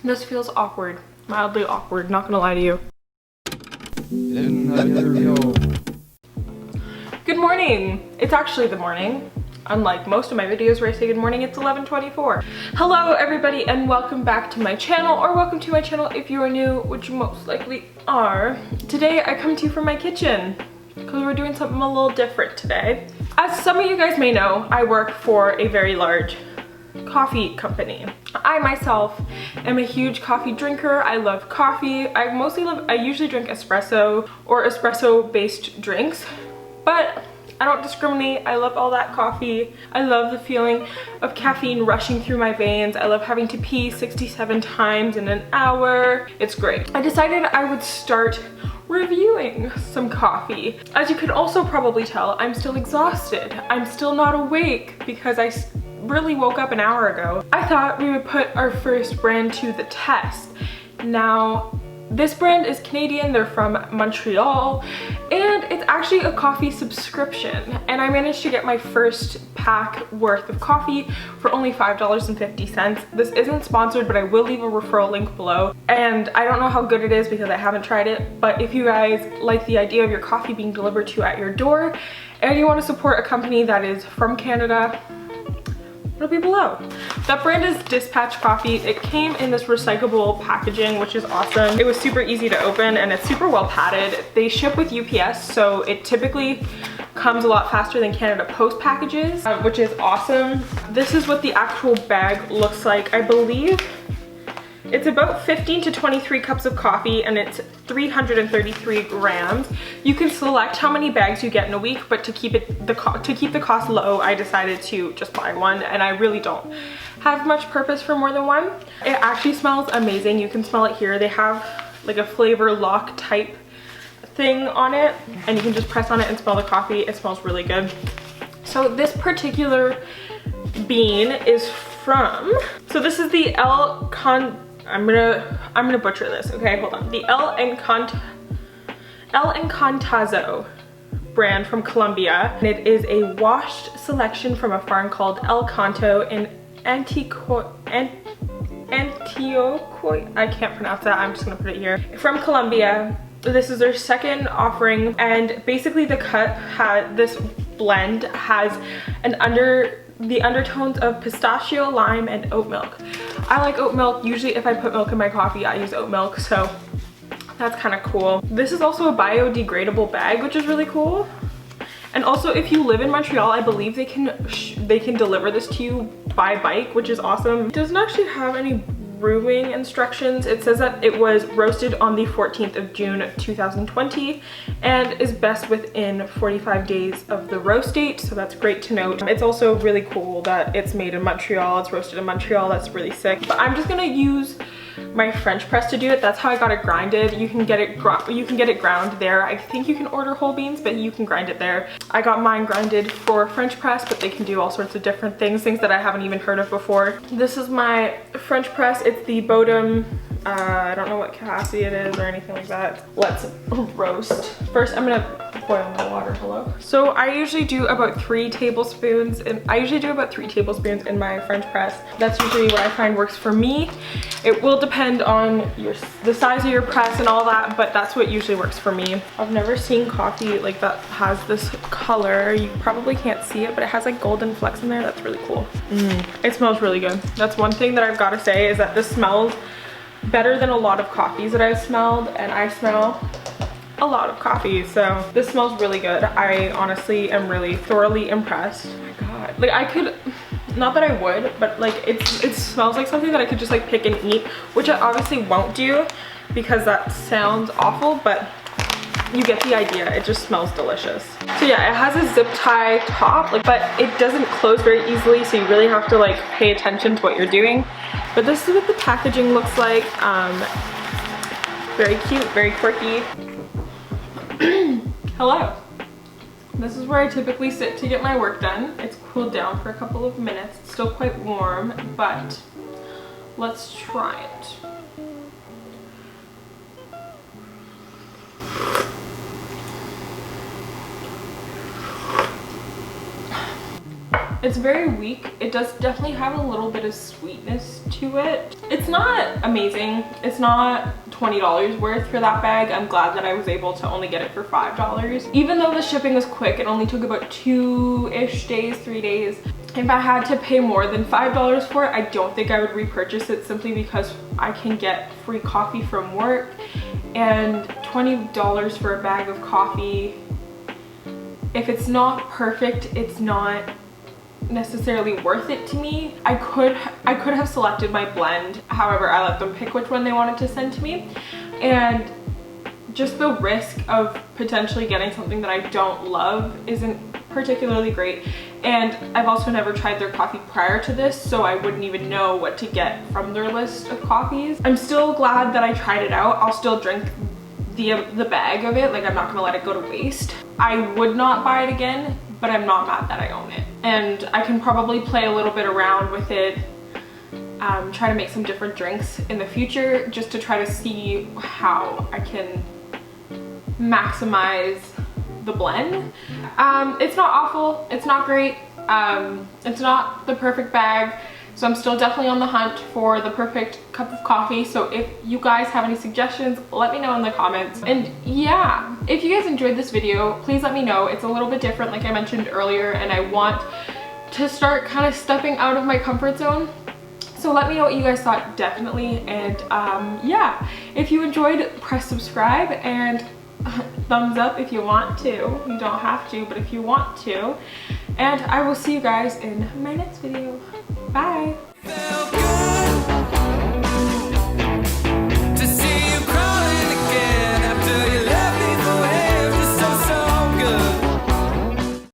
This feels awkward, mildly awkward, not gonna lie to you. Good morning! It's actually the morning. Unlike most of my videos where I say good morning, it's 11:24. Hello everybody and welcome back to my channel, or welcome to my channel if you are new, which you most likely are. Today I come to you from my kitchen because we're doing something a little different today. As some of you guys may know, I work for a very large coffee company. I myself am a huge coffee drinker. I love coffee. I usually drink espresso or espresso based drinks, but I don't discriminate. I love all that coffee. I love the feeling of caffeine rushing through my veins. I love having to pee 67 times in an hour. It's great. I decided I would start reviewing some coffee. As you could also probably tell, I'm still exhausted. I'm still not awake because I really woke up an hour ago. I thought we would put our first brand to the test. Now, this brand is Canadian, they're from Montreal, and it's actually a coffee subscription. And I managed to get my first pack worth of coffee for only $5.50. This isn't sponsored, but I will leave a referral link below. And I don't know how good it is because I haven't tried it, but if you guys like the idea of your coffee being delivered to you at your door, and you want to support a company that is from Canada, it'll be below. That brand is Dispatch Coffee. It came in this recyclable packaging, which is awesome. It was super easy to open and it's super well padded. They ship with UPS, so it typically comes a lot faster than Canada Post packages, which is awesome. This is what the actual bag looks like. I believe it's about 15 to 23 cups of coffee and it's 333 grams. You can select how many bags you get in a week, but to keep the cost low, I decided to just buy one, and I really don't have much purpose for more than one. It actually smells amazing. You can smell it here. They have like a flavor lock type thing on it, and you can just press on it and smell the coffee. It smells really good. So this particular bean is from, so this is the I'm gonna butcher this, okay, hold on. The El Encantazo brand from Colombia. And it is a washed selection from a farm called El Canto in Antioquia. I can't pronounce that, I'm just gonna put it here. From Colombia. This is their second offering, and basically this blend has the undertones of pistachio, lime, and oat milk. I like oat milk. Usually if I put milk in my coffee, I use oat milk, so that's kind of cool. This is also a biodegradable bag, which is really cool. And also if you live in Montreal, I believe they can deliver this to you by bike, which is awesome. It doesn't actually have any brewing instructions. It says that it was roasted on the 14th of June 2020 and is best within 45 days of the roast date, so that's great to note. It's also really cool that it's made in Montreal, it's roasted in Montreal. That's really sick. But I'm just gonna use my French press to do it. That's how I got it grinded. You can get it ground there. I think you can order whole beans, but you can grind it there. I got mine grinded for French press, but they can do all sorts of different things that I haven't even heard of before. This is my French press. It's the Bodum. I don't know what capacity it is or anything like that. Let's roast. First, I'm gonna boil my water. Hello. So I usually do about 3 tablespoons, and I usually do about 3 tablespoons in my French press. That's usually what I find works for me. It will depend on the size of your press and all that, but that's what usually works for me. I've never seen coffee like that has this color. You probably can't see it, but it has like golden flecks in there. That's really cool. It smells really good. That's one thing that I've got to say, is that this smells better than a lot of coffees that I've smelled, and I smell a lot of coffee, so this smells really good. I honestly am really thoroughly impressed. Oh my god, like I could, not that I would, but like it smells like something that I could just like pick and eat, which I obviously won't do because that sounds awful, but you get the idea. It just smells delicious. So yeah, it has a zip tie top, but it doesn't close very easily, so you really have to like pay attention to what you're doing. But this is what the packaging looks like. Very cute, very quirky. Hello. This is where I typically sit to get my work done. It's cooled down for a couple of minutes. It's still quite warm, but let's try it. It's very weak. It does definitely have a little bit of sweetness to it. It's not amazing. It's not $20 worth for that bag. I'm glad that I was able to only get it for $5. Even though the shipping was quick, it only took about 2-ish days, 3 days. If I had to pay more than $5 for it, I don't think I would repurchase it, simply because I can get free coffee from work, and $20 for a bag of coffee, if it's not perfect, it's not necessarily worth it to me. I could have selected my blend, however I let them pick which one they wanted to send to me, and just the risk of potentially getting something that I don't love isn't particularly great. And I've also never tried their coffee prior to this, so I wouldn't even know what to get from their list of coffees. I'm still glad that I tried it out. I'll still drink the bag of it, like I'm not gonna let it go to waste. I would not buy it again, but I'm not mad that I own it. And I can probably play a little bit around with it, try to make some different drinks in the future, just to try to see how I can maximize the blend. It's not awful, it's not great, it's not the perfect bag, so I'm still definitely on the hunt for the perfect cup of coffee. So if you guys have any suggestions, let me know in the comments. And yeah, if you guys enjoyed this video, please let me know. It's a little bit different, like I mentioned earlier, and I want to start kind of stepping out of my comfort zone. So let me know what you guys thought, definitely. And yeah, if you enjoyed, press subscribe and thumbs up if you want to. You don't have to, but if you want to. And I will see you guys in my next video. Bye.